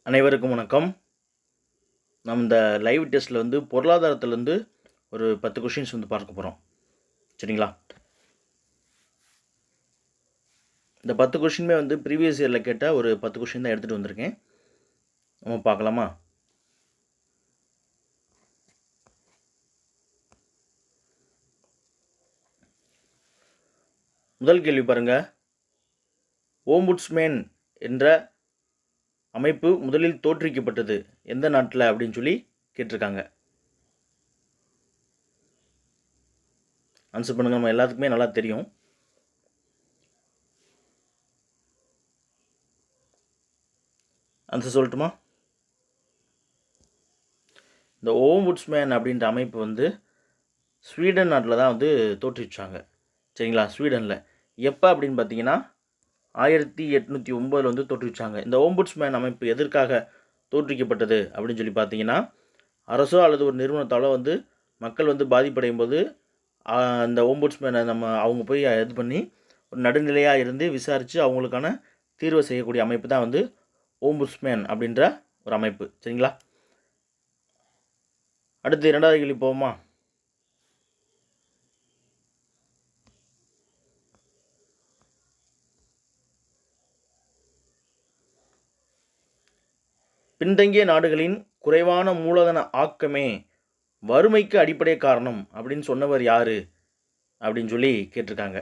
அனைவருக்கும் வணக்கம். நம்ம இந்த லைவ் டெஸ்ட்டில் பொருளாதாரத்துலேருந்து ஒரு 10 கொஷின்ஸ் பார்க்க போகிறோம். சரிங்களா? இந்த 10 கொஷினுமே ப்ரீவியஸ் இயரில் கேட்ட ஒரு 10 கொஷின் தான் எடுத்துகிட்டு வந்திருக்கேன். நம்ம பார்க்கலாமா? முதல் கேள்வி பாருங்கள். ஓம்புட்ஸ்மேன் என்ற அமைப்பு முதலில் தோற்றுவிக்கப்பட்டது எந்த நாட்டில் அப்படின்னு சொல்லி கேட்டிருக்காங்க. ஆன்சர் பண்ணுங்கள். நம்ம எல்லாத்துக்குமே நல்லா தெரியும். ஆன்சர் சொல்லட்டுமா? இந்த ஓம்புட்ஸ்மேன் அப்படின்ற அமைப்பு ஸ்வீடன் நாட்டில் தான் தோற்றுவிச்சாங்க. சரிங்களா? ஸ்வீடனில் எப்போ அப்படின்னு பார்த்தீங்கன்னா 1809 தோற்றுவிச்சாங்க. இந்த ஓம்புட்ஸ்மேன் அமைப்பு எதற்காக தோற்றுவிக்கப்பட்டது அப்படின்னு சொல்லி பார்த்தீங்கன்னா, அரசோ அல்லது ஒரு நிறுவனத்தாலோ மக்கள் பாதிப்படையும் போது அந்த ஓம்புட்ஸ்மேனை அவங்க போய் இது பண்ணி ஒரு நடுநிலையாக இருந்து விசாரித்து அவங்களுக்கான தீர்வை செய்யக்கூடிய அமைப்பு தான் ஓம்புட்ஸ்மேன் அப்படின்ற ஒரு அமைப்பு. சரிங்களா? அடுத்து 2வது கேள்வி போவோமா? பின்தங்கிய நாடுகளின் குறைவான மூலதன ஆக்கமே வறுமைக்கு அடிப்படை காரணம் அப்படின்னு சொன்னவர் யாரு அப்படின்னு சொல்லி கேட்டிருக்காங்க.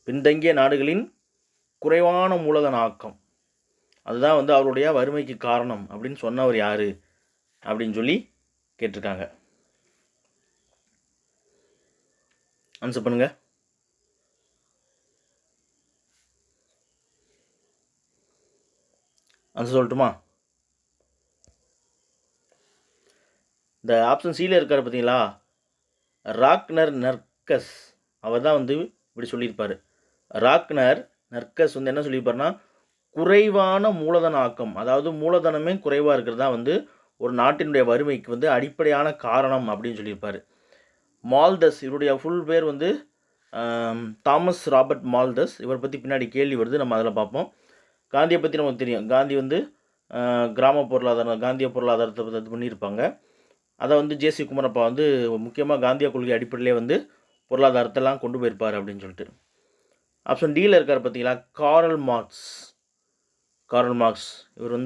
பின்தங்கிய நாடுகளின் குறைவான மூலதன ஆக்கம் அதுதான் அவருடைய வறுமைக்கு காரணம் அப்படின்னு சொன்னவர் யாரு அப்படின்னு சொல்லி கேட்டிருக்காங்க. ஆன்சர் பண்ணுங்க. ஆன்சர் சொல்லட்டுமா? இந்த ஆப்ஷன் சியில் இருக்கார் பார்த்தீங்களா, ராக்னர் நர்கஸ். அவர் தான் இப்படி சொல்லியிருப்பார். ராக்னர் நர்கஸ் என்ன சொல்லியிருப்பார்னா, குறைவான மூலதன ஆக்கம், அதாவது மூலதனமே குறைவாக இருக்கிறது தான் ஒரு நாட்டினுடைய வறுமைக்கு அடிப்படையான காரணம் அப்படின்னு சொல்லியிருப்பார். மால்தஸ், இவருடைய ஃபுல் பேர் தாமஸ் ராபர்ட் மால்தஸ். இவரை பற்றி பின்னாடி கேள்வி வருது, நம்ம அதில் பார்ப்போம். காந்தியை பற்றி நமக்கு தெரியும். காந்தி கிராம பொருளாதாரம், காந்திய பொருளாதாரத்தை பற்றி பண்ணியிருப்பாங்க. அதை ஜேசி குமரப்பா முக்கியமாக காந்திய கொள்கை அடிப்படையிலே பொருளாதாரத்தெல்லாம் கொண்டு போயிருப்பார் அப்படின்னு சொல்லிட்டு. ஆப்ஷன் டியில் இருக்கார் பார்த்தீங்களா, காரல் மார்க்ஸ். காரல் மார்க்ஸ் இவர்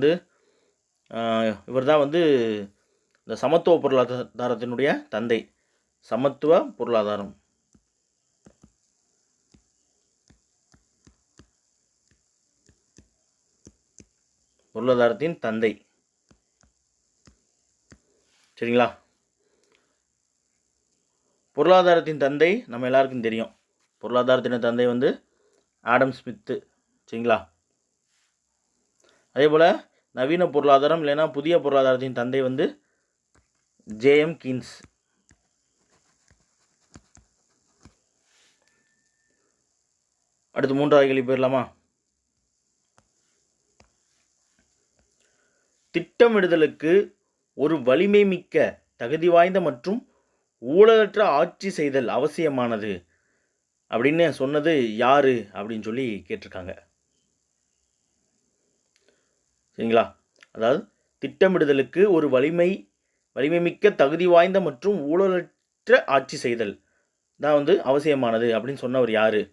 இவர் தான் இந்த சமத்துவ பொருளாதாரத்தினுடைய தந்தை. சமத்துவ பொருளாதாரம், பொருளாதாரத்தின் தந்தை. சரிங்களா? பொருளாதாரத்தின் தந்தை நம்ம எல்லாருக்கும் தெரியும். பொருளாதாரத்தின் தந்தை ஆடம் ஸ்மித்து. சரிங்களா? அதே போல் நவீன பொருளாதாரம் இல்லைன்னா புதிய பொருளாதாரத்தின் தந்தை ஜேஎம் கீன்ஸ். அடுத்து 3வது கேள்வி போயிடலாமா? திட்டமிடுதலுக்கு ஒரு வலிமை மிக்க, தகுதி வாய்ந்த மற்றும் ஊழலற்ற ஆட்சி செய்தல் அவசியமானது அப்படின்னு சொன்னது யாரு அப்படின்னு சொல்லி கேட்டிருக்காங்க. சரிங்களா? அதாவது திட்டமிடுதலுக்கு ஒரு வலிமை மிக்க, தகுதி வாய்ந்த மற்றும் ஊழலற்ற ஆட்சி செய்தல் தான் அவசியமானது அப்படின்னு சொன்னவர் யாரு?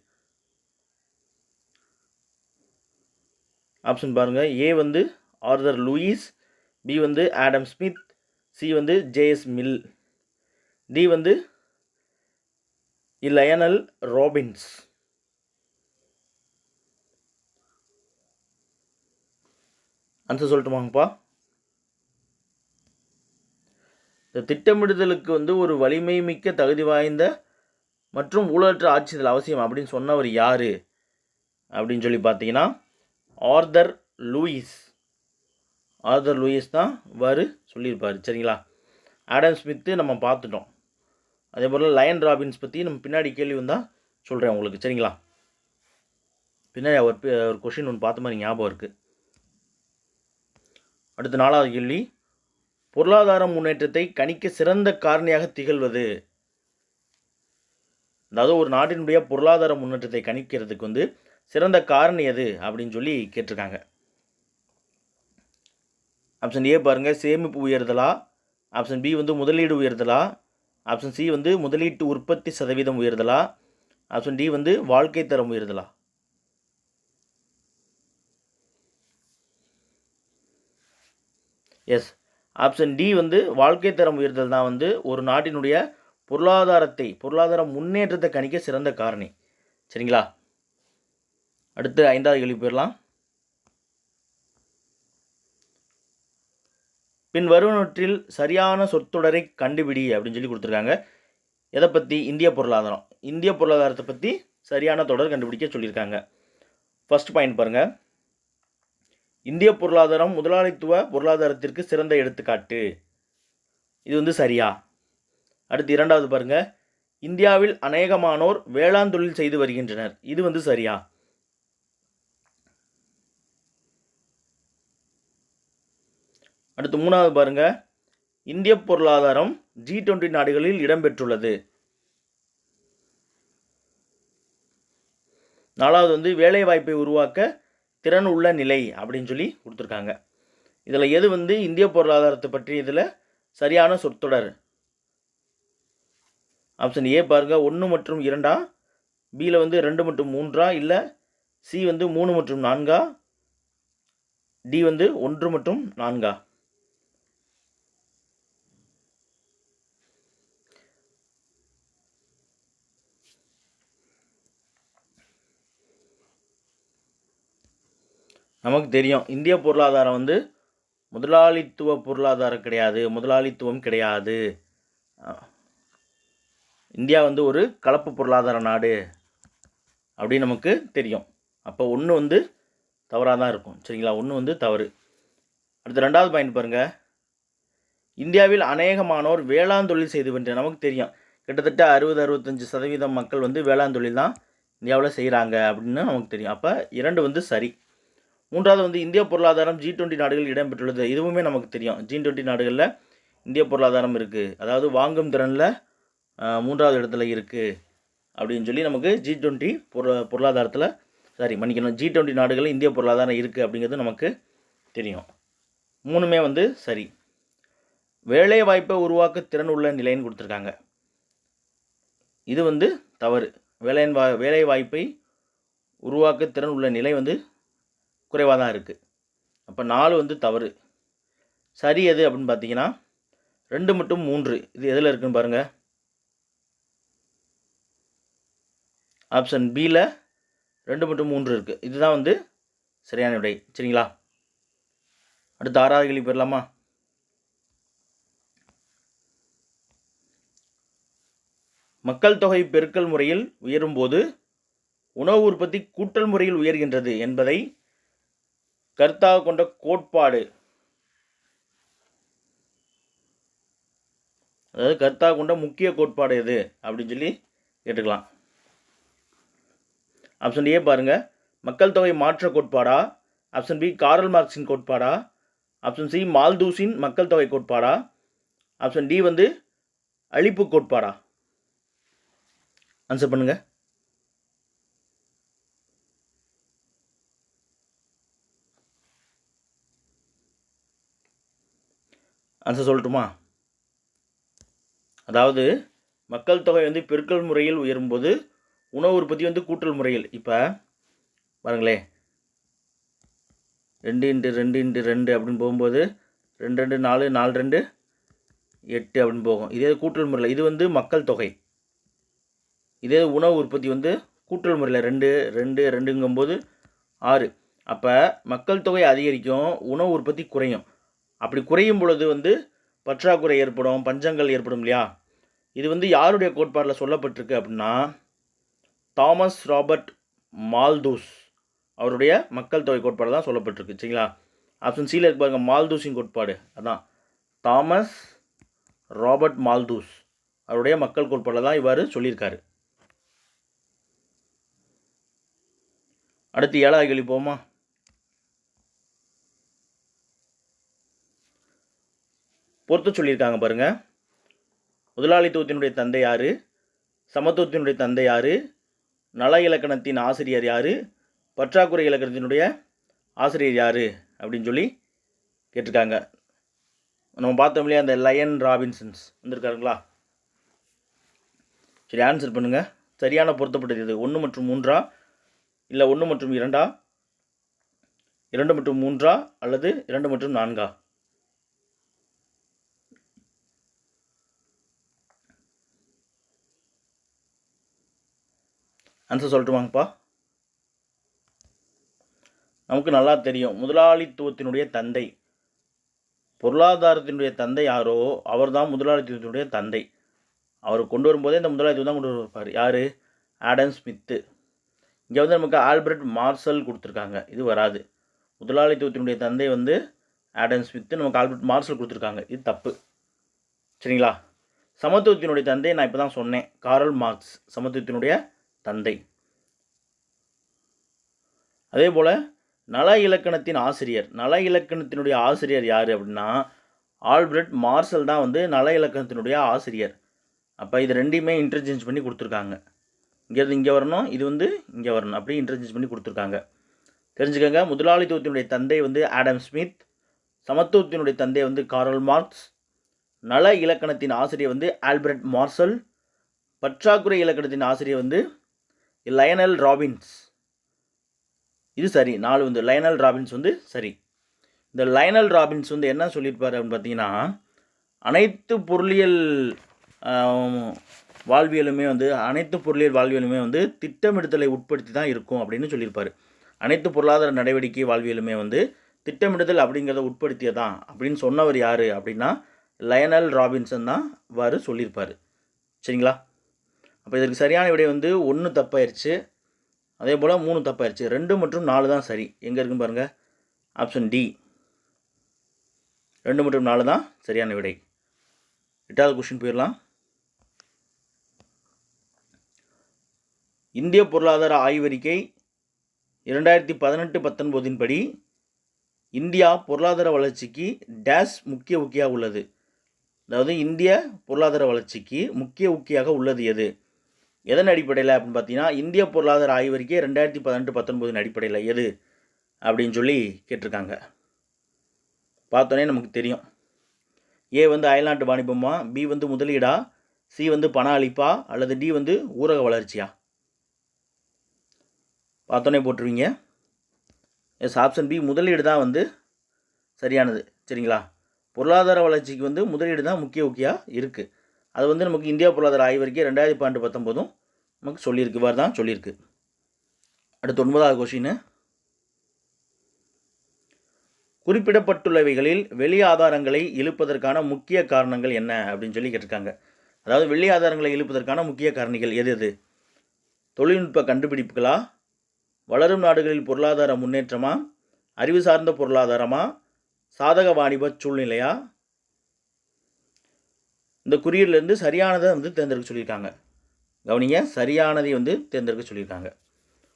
ஆப்ஷன் பாருங்க. A Arthur Lewis, B Adam Smith, C JS Mill, D Lionel Robbins. Answer சொல்லட்டுமாங்கப்பா? இந்த திட்டமிடுதலுக்கு ஒரு வலிமை மிக்க, தகுதி வாய்ந்த மற்றும் ஊழலற்ற ஆட்சிதல் அவசியம் அப்படின்னு சொன்னவர் யாரு அப்படின்னு சொல்லி பார்த்தீங்கன்னா ஆர்தர் லூயிஸ். ஆர்தர் லூயிஸ் தான் சொல்லியிருப்பார். சரிங்களா? ஆடம் ஸ்மித்து நம்ம பார்த்துட்டோம். அதே போல் லயன் ராபின்ஸ் பற்றி நம்ம பின்னாடி கேள்வி சொல்கிறேன் உங்களுக்கு. சரிங்களா? பின்னாடி ஒரு கொஷின் ஒன்று பார்த்த மாதிரி ஞாபகம் இருக்குது. அடுத்த 4வது கேள்வி, பொருளாதார முன்னேற்றத்தை கணிக்க சிறந்த காரணியாக திகழ்வது. அதாவது ஒரு நாட்டினுடைய பொருளாதார முன்னேற்றத்தை கணிக்கிறதுக்கு சிறந்த காரணி எது அப்படின்னு சொல்லி கேட்டிருக்காங்க. ஆப்ஷன் ஏ பாருங்கள், சேமிப்பு உயர்தலா. ஆப்ஷன் பி வந்து முதலீடு உயர்தலா. ஆப்ஷன் சி வந்து முதலீட்டு உற்பத்தி சதவீதம் உயர்தலா. ஆப்ஷன் டி வந்து வாழ்க்கை தரம் உயர்தலா. எஸ், ஆப்ஷன் டி வந்து வாழ்க்கை தரம் உயர்தல் தான் வந்து ஒரு நாட்டினுடைய பொருளாதார முன்னேற்றத்தை கணிக்க சிறந்த காரணி. சரிங்களா? அடுத்து 5வது கேள்வி போயிடலாம். பின் வருவனவற்றில் சரியான சொற்றொடரை கண்டுபிடி அப்படின்னு சொல்லி கொடுத்துருக்காங்க. எதை பற்றி? இந்திய பொருளாதாரம். இந்திய பொருளாதாரத்தை பற்றி சரியான தொடர் கண்டுபிடிக்க சொல்லியிருக்காங்க. ஃபர்ஸ்ட் பாயிண்ட் பாருங்கள், இந்திய பொருளாதாரம் முதலாளித்துவ பொருளாதாரத்திற்கு சிறந்த எடுத்துக்காட்டு. இது வந்து சரியா? அடுத்து 2வது பாருங்கள், இந்தியாவில் அநேகமானோர் வேளாண் தொழில் செய்து வருகின்றனர். இது வந்து சரியா? அடுத்து 3வது பாருங்கள், இந்திய பொருளாதாரம் G20 நாடுகளில் இடம்பெற்றுள்ளது. 4வது வந்து வேலை வாய்ப்பை உருவாக்க திறன் உள்ள நிலை அப்படின்னு சொல்லி கொடுத்துருக்காங்க. இதில் எது வந்து இந்திய பொருளாதாரத்தை பற்றி இதில் சரியான சொற்றொடர்? ஆப்ஷன் ஏ பாருங்கள், 1 மற்றும் 2, பியில் வந்து 2 மற்றும் 3, இல்லை சி வந்து 3 மற்றும் 4, டி வந்து 1 மற்றும் 4. நமக்கு தெரியும் இந்திய பொருளாதாரம் வந்து முதலாளித்துவ பொருளாதாரம் கிடையாது, முதலாளித்துவம் கிடையாது. இந்தியா வந்து ஒரு கலப்பு பொருளாதார நாடு அப்படின்னு நமக்கு தெரியும். அப்போ 1 வந்து தவறாக தான் இருக்கும். சரிங்களா? 1 வந்து தவறு. அடுத்து 2வது பாயிண்ட் பாருங்கள், இந்தியாவில் அநேகமானோர் வேளாண் தொழில் செய்து வருகின்றனர். நமக்கு தெரியும் கிட்டத்தட்ட 60-65% மக்கள் வந்து வேளாண் தொழில் தான் இந்தியாவில் செய்கிறாங்க அப்படின்னு நமக்கு தெரியும். அப்போ 2 வந்து சரி. 3வது வந்து இந்திய பொருளாதாரம் G20 நாடுகளில் இடம்பெற்றுள்ளது. இதுவுமே நமக்கு தெரியும். G20 நாடுகளில் இந்திய பொருளாதாரம் இருக்குது, அதாவது வாங்கும் திறனில் 3வது இடத்துல இருக்குது அப்படின்னு சொல்லி நமக்கு G20 பொருளாதாரத்தில் G20 நாடுகளில் இந்திய பொருளாதாரம் இருக்குது அப்படிங்கிறது நமக்கு தெரியும். 3மே வந்து சரி. வேலை வாய்ப்பை உருவாக்க திறன் உள்ள நிலைன்னு கொடுத்துருக்காங்க. இது வந்து தவறு. வேலை வாய்ப்பை உருவாக்க திறன் உள்ள நிலை வந்து குறைவாக தான் இருக்குது. அப்போ 4 வந்து தவறு. சரி எது அப்படின்னு பார்த்தீங்கன்னா 2 மற்றும் 3. இது எதில் இருக்குன்னு பாருங்கள். ஆப்ஷன் பியில் 2 மற்றும் 3 இருக்குது. இதுதான் வந்து சரியான விடை. சரிங்களா? அடுத்து 6வது கேள்வி போயிடலாமா? மக்கள் தொகை பெருக்கல் முறையில் உயரும்போது உணவு உற்பத்தி கூட்டல் முறையில் உயர்கின்றது என்பதை கருத்தாக கொண்ட கோட்பாடு, அதாவது கருத்தாக கொண்ட முக்கிய கோட்பாடு எது அப்படின்னு சொல்லி கேட்டுக்கலாம். ஆப்ஷன் ஏ பாருங்கள், மக்கள் தொகை மாற்ற கோட்பாடா. ஆப்ஷன் பி காரல் மார்க்ஸின் கோட்பாடா. ஆப்ஷன் சி மால்தூஸின் மக்கள் தொகை கோட்பாடா. ஆப்ஷன் டி வந்து அழிப்பு கோட்பாடா. ஆன்சர் பண்ணுங்க. ஆன்சர் சொல்லட்டுமா? அதாவது மக்கள் தொகை வந்து பெருக்கல் முறையில் உயரும்போது உணவு உற்பத்தி வந்து கூட்டல் முறையில். இப்போ பாருங்களே, 2x2x2 அப்படின்னு போகும்போது 2 2 4 4 2 8 அப்படின்னு போகும். இதே கூட்டல் முறையில் இது வந்து மக்கள் தொகை. இதே உணவு உற்பத்தி வந்து கூட்டல் முறையில் 2 2 2ங்கும்போது 6. அப்போ மக்கள் தொகை அதிகரிக்கும், உணவு உற்பத்தி குறையும். அப்படி குறையும் பொழுது வந்து பற்றாக்குறை ஏற்படும், பஞ்சங்கள் ஏற்படும் இல்லையா? இது வந்து யாருடைய கோட்பாடில் சொல்லப்பட்டிருக்கு அப்படின்னா தாமஸ் ராபர்ட் மால்தூஸ் அவருடைய மக்கள் தொகை கோட்பாடு தான் சொல்லப்பட்டிருக்கு. சரிங்களா? ஆப்ஷன் சியில் இருக்கு பாருங்க, மால்தூஸின் கோட்பாடு. அதான் தாமஸ் ராபர்ட் மால்தூஸ் அவருடைய மக்கள் கோட்பாடில் தான் இவ்வாறு சொல்லியிருக்காரு. அடுத்து 7வது கேள்வி போமா? பொறுத்து சொல்லியிருக்காங்க பாருங்கள். முதலாளித்துவத்தினுடைய தந்தை யார்? சமத்துவத்தினுடைய தந்தை யார்? நல இலக்கணத்தின் ஆசிரியர் யார்? பற்றாக்குறை இலக்கணத்தினுடைய ஆசிரியர் யார் அப்படின்னு சொல்லி கேட்டிருக்காங்க. நம்ம பார்த்தோம் இல்லையா, அந்த லயன் ராபின்சன்ஸ் வந்திருக்காருங்களா? சரி, ஆன்சர் பண்ணுங்கள். சரியான பொருத்தப்பட்டது இது 1 மற்றும் 3 இல்லை 1 மற்றும் 2 2 மற்றும் 3 அல்லது 2 மற்றும் 4? ஆன்சர் சொல்லட்டுமாங்கப்பா? நமக்கு நல்லா தெரியும், முதலாளித்துவத்தினுடைய தந்தை, பொருளாதாரத்தினுடைய தந்தை யாரோ அவர் தான் முதலாளித்துவத்தினுடைய தந்தை. அவர் கொண்டு வரும்போதே இந்த முதலாளித்துவம் தான் கொண்டு வருவார். யார்? Adam Smith. இங்கே வந்து நமக்கு ஆல்பர்ட் மார்சல் கொடுத்துருக்காங்க, இது வராது. முதலாளித்துவத்தினுடைய தந்தை வந்து ஆடம் ஸ்மித்து, நமக்கு ஆல்பர்ட் மார்சல் கொடுத்துருக்காங்க, இது தப்பு. சரிங்களா? சமத்துவத்தினுடைய தந்தை நான் இப்போ தான் சொன்னேன், காரல் மார்க்ஸ் சமத்துவத்தினுடைய தந்தை. அதே போல் நல இலக்கணத்தின் ஆசிரியர், நல இலக்கணத்தினுடைய ஆசிரியர் யார் அப்படின்னா ஆல்பர்ட் மார்சல் தான் வந்து நல இலக்கணத்தினுடைய ஆசிரியர். அப்போ இது ரெண்டையுமே இன்டர்சேஞ்ச் பண்ணி கொடுத்துருக்காங்க. இங்கேருந்து இங்கே வரணும், இது வந்து இங்கே வரணும், அப்படி இன்டர்சேஞ்ச் பண்ணி கொடுத்துருக்காங்க. தெரிஞ்சுக்கோங்க, முதலாளித்துவத்தினுடைய தந்தை வந்து ஆடம் ஸ்மித், சமத்துவத்தினுடைய தந்தை வந்து காரல் மார்க்ஸ், நல இலக்கணத்தின் ஆசிரியர் வந்து ஆல்பர்ட் மார்சல், பற்றாக்குறை இலக்கணத்தின் ஆசிரியர் வந்து லயனல் ராபின்ஸ். இது சரி, 4 வந்து லயனல் ராபின்ஸ் வந்து சரி. இந்த லயனல் ராபின்ஸ் வந்து என்ன சொல்லியிருப்பார் அப்படின்னு பார்த்தீங்கன்னா, அனைத்து பொருளியல் வாழ்வியலுமே வந்து திட்டமிடுதலை உட்படுத்தி தான் இருக்கும் அப்படின்னு சொல்லியிருப்பார். அனைத்து பொருளாதார நடவடிக்கை வாழ்வியலுமே வந்து திட்டமிடுதல் அப்படிங்கிறத உட்படுத்தியதான் அப்படின்னு சொன்னவர் யார் அப்படின்னா லயனல் ராபின்சன் தான் இவ்வாறு சொல்லியிருப்பார். சரிங்களா? அப்போ இதற்கு சரியான விடை வந்து 1 தப்பாயிருச்சு, அதே போல் 3 தப்பாயிருச்சு. 2 மற்றும் 4 தான் சரி. எங்கே இருக்குன்னு பாருங்கள், ஆப்ஷன் டி, 2 மற்றும் 4 தான் சரியான விடை. 8வது கொஸ்டின் போயிடலாம். இந்திய பொருளாதார ஆய்வறிக்கை 2018-19 படி இந்தியா பொருளாதார வளர்ச்சிக்கு டேஷ் முக்கிய ஊக்கியாக உள்ளது. அதாவது இந்திய பொருளாதார வளர்ச்சிக்கு முக்கிய ஊக்கியாக உள்ளது எது? எதன் அடிப்படையில் அப்படின்னு பார்த்தீங்கன்னா இந்திய பொருளாதார ஆய்வறிக்கை 2018-19 அடிப்படையில் எது அப்படின்னு சொல்லி கேட்டிருக்காங்க. பார்த்தோன்னே நமக்கு தெரியும். ஏ வந்து அயல்நாட்டு வாணிபமா, பி வந்து முதலீடா, சி வந்து பண அளிப்பா, அல்லது டி வந்து ஊரக வளர்ச்சியா? பார்த்தோன்னே போட்டுருவீங்க. எஸ், ஆப்ஷன் பி முதலீடு தான் வந்து சரியானது. சரிங்களா? பொருளாதார வளர்ச்சிக்கு வந்து முதலீடு தான் முக்கிய ஊக்கியாக இருக்குது. அது வந்து நமக்கு இந்தியா பொருளாதார ஆய்வறிக்கை 2018-19 நமக்கு சொல்லியிருக்கு, இவ்வாறு தான் சொல்லியிருக்கு. அடுத்து 9வது கொஸ்டின். குறிப்பிடப்பட்டுள்ளவைகளில் வெளி ஆதாரங்களை இழுப்பதற்கான முக்கிய காரணங்கள் என்ன அப்படின்னு சொல்லி கேட்டிருக்காங்க. அதாவது வெளி ஆதாரங்களை இழுப்பதற்கான முக்கிய காரணிகள் எது எது? தொழில்நுட்ப கண்டுபிடிப்புகளா, வளரும் நாடுகளில் பொருளாதார முன்னேற்றமா, அறிவு சார்ந்த பொருளாதாரமா, சாதக வாணிப சூழ்நிலையா? இந்த குறியீடுலேருந்து சரியானதை வந்து தேர்ந்தெடுக்க சொல்லியிருக்காங்க. கவனிங்க, சரியானதை வந்து தேர்ந்தெடுக்க சொல்லியிருக்காங்க.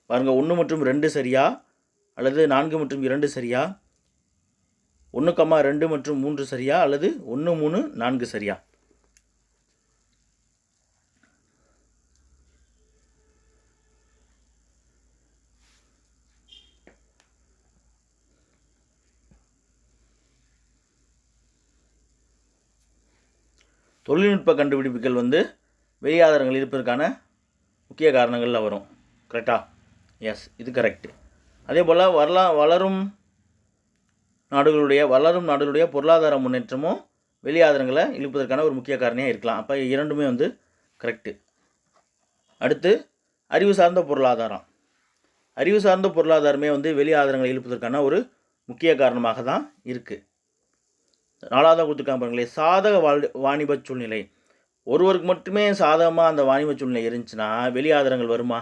பாருங்கள், 1 மற்றும் 2 சரியா, அல்லது 4 மற்றும் 2 சரியா, 1, 2 மற்றும் 3 சரியா, அல்லது 1, 3, 4 சரியா? தொழில்நுட்ப கண்டுபிடிப்புகள் வந்து வெளியாதாரங்கள் இருப்பதற்கான முக்கிய காரணங்களில் வரும். கரெக்டா? எஸ், இது கரெக்டு. அதே போல் வளரும் நாடுகளுடைய பொருளாதார முன்னேற்றமும் வெளியாதாரங்களை இழுப்பதற்கான ஒரு முக்கிய காரணியாக இருக்கலாம். அப்போ இரண்டுமே வந்து கரெக்டு. அடுத்து அறிவு சார்ந்த பொருளாதாரம். அறிவு சார்ந்த பொருளாதாரமே வந்து வெளி ஆதாரங்களை இழுப்பதற்கான ஒரு முக்கிய காரணமாக தான் இருக்குது. 4வது கொடுத்துருக்காங்க பாருங்களேன், சாதக வாணிப சூழ்நிலை. ஒருவருக்கு மட்டுமே சாதகமாக அந்த வாணிப சூழ்நிலை இருந்துச்சுன்னா வெளி ஆதாரங்கள் வருமா?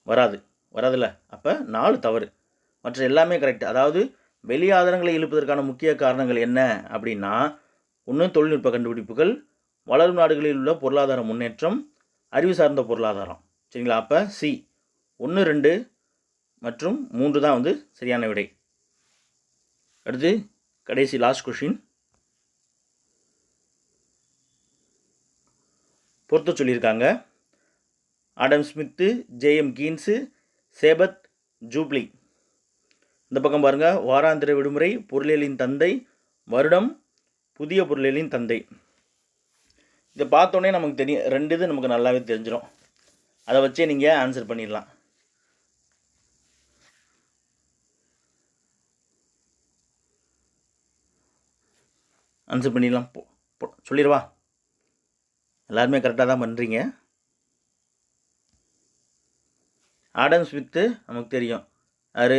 வராதுல்ல. அப்போ 4 தவறு, மற்ற எல்லாமே கரெக்ட். அதாவது வெளி ஆதாரங்களை இழுப்பதற்கான முக்கிய காரணங்கள் என்ன அப்படின்னா 1 தொழில்நுட்ப கண்டுபிடிப்புகள், வளரும் நாடுகளில் உள்ள பொருளாதார முன்னேற்றம், அறிவு சார்ந்த பொருளாதாரம். சரிங்களா? அப்போ சி 1, 2 மற்றும் 3 தான் வந்து சரியான விடை. அடுத்து கடைசி லாஸ்ட் கொஷின். பொறுத்த சொல்லியிருக்காங்க. Adam Smith, JM கீன்ஸு, சேபத் jubilee. இந்த பக்கம் பாருங்கள், வாராந்திர விடுமுறை, பொருளியலின் தந்தை, வருடம், புதிய பொருளியலின் தந்தை. இதை பார்த்தோன்னே நமக்கு தெரியும், 2 இது நமக்கு நல்லாவே தெரிஞ்சிடும். அதை வச்சே நீங்கள் ஆன்சர் பண்ணிடலாம். ஆன்சர் பண்ணிடலாம். சொல்லிடுவா? எல்லாருமே கரெக்டாக தான் பண்ணுறீங்க. ஆடம் ஸ்மித்து நமக்கு தெரியும், அது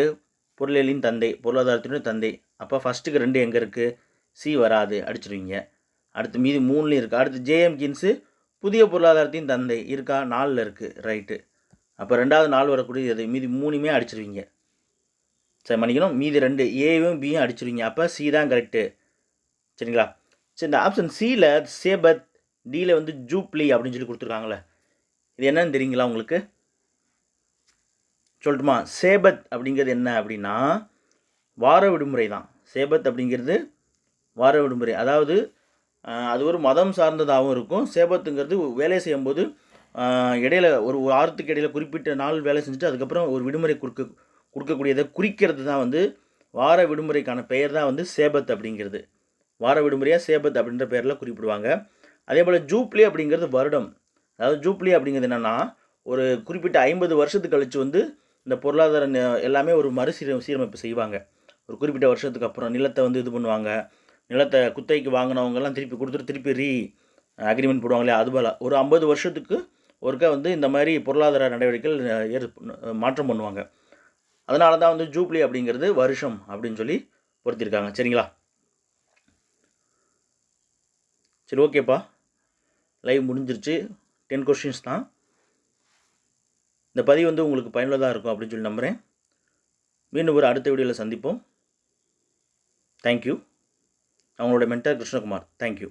பொருளியலின் தந்தை, பொருளாதாரத்தினுடைய தந்தை. அப்போ ஃபஸ்ட்டுக்கு 2 எங்கே இருக்குது? சி வராது, அடிச்சிருவீங்க. அடுத்து மீதி 3லையும் இருக்குது. அடுத்து ஜேஎம் கின்ஸு புதிய பொருளாதாரத்தின் தந்தை இருக்கா? 4ல் இருக்குது, ரைட்டு. அப்போ 2வது 4 வரக்கூடிய எது? மீதி 3யுமே அடிச்சிருவீங்க. சரி, மன்னிக்கணும், மீதி 2 ஏவும் பியும் அடிச்சிருவீங்க. அப்போ சி தான் கரெக்டு. சரிங்களா? சரி, இந்த ஆப்ஷன் சியில் சேபத், டியில் வந்து ஜூப்ளி அப்படின்னு சொல்லி கொடுத்துருக்காங்களே, இது என்னன்னு தெரியுங்களா உங்களுக்கு? சொல்லட்டுமா? சேபத் அப்படிங்கிறது என்ன அப்படின்னா வார விடுமுறை தான். சேபத் அப்படிங்கிறது வார விடுமுறை. அதாவது அது ஒரு மதம் சார்ந்ததாகவும் இருக்கும். சேபத்துங்கிறது வேலை செய்யும்போது இடையில ஒரு வாரத்துக்கு இடையில குறிப்பிட்ட நாள் வேலை செஞ்சுட்டு அதுக்கப்புறம் ஒரு விடுமுறை கொடுக்கக்கூடியதை குறிக்கிறது தான் வந்து வார விடுமுறைக்கான பெயர் தான் வந்து சேபத் அப்படிங்கிறது. வார விடுமுறையாக சேபத் அப்படின்ற பெயரில் குறிப்பிடுவாங்க. அதே போல் ஜூப்ளி அப்படிங்கிறது வருடம். அதாவது ஜூப்ளி அப்படிங்கிறது என்னென்னா ஒரு குறிப்பிட்ட 50 வருஷத்துக்கு கழித்து வந்து இந்த பொருளாதார எல்லாமே ஒரு சீரமைப்பு செய்வாங்க. ஒரு குறிப்பிட்ட வருஷத்துக்கு அப்புறம் நிலத்தை வந்து இது பண்ணுவாங்க. நிலத்தை குத்தகைக்கு வாங்கினவங்கெல்லாம் திருப்பி கொடுத்துட்டு திருப்பி அக்ரிமெண்ட் போடுவாங்களே, அதுபோல் ஒரு 50 வருஷத்துக்கு ஒருக்கா வந்து இந்த மாதிரி பொருளாதார நடவடிக்கைகள் மாற்றம் பண்ணுவாங்க. அதனால தான் வந்து ஜூப்ளி அப்படிங்கிறது வருஷம் அப்படின்னு சொல்லி பொறுத்திருக்காங்க. சரிங்களா? சரி, ஓகேப்பா, லைவ் முடிஞ்சிருச்சு. 10 கொஸ்டின்ஸ் தான். இந்த பதிவு வந்து உங்களுக்கு பயனுள்ளதாக இருக்கும் அப்படின்னு சொல்லி நம்புகிறேன். மீண்டும் ஒரு அடுத்த வீடியோவில் சந்திப்போம். தேங்க்யூ. அவங்களோட மென்டர் கிருஷ்ணகுமார். தேங்க்யூ.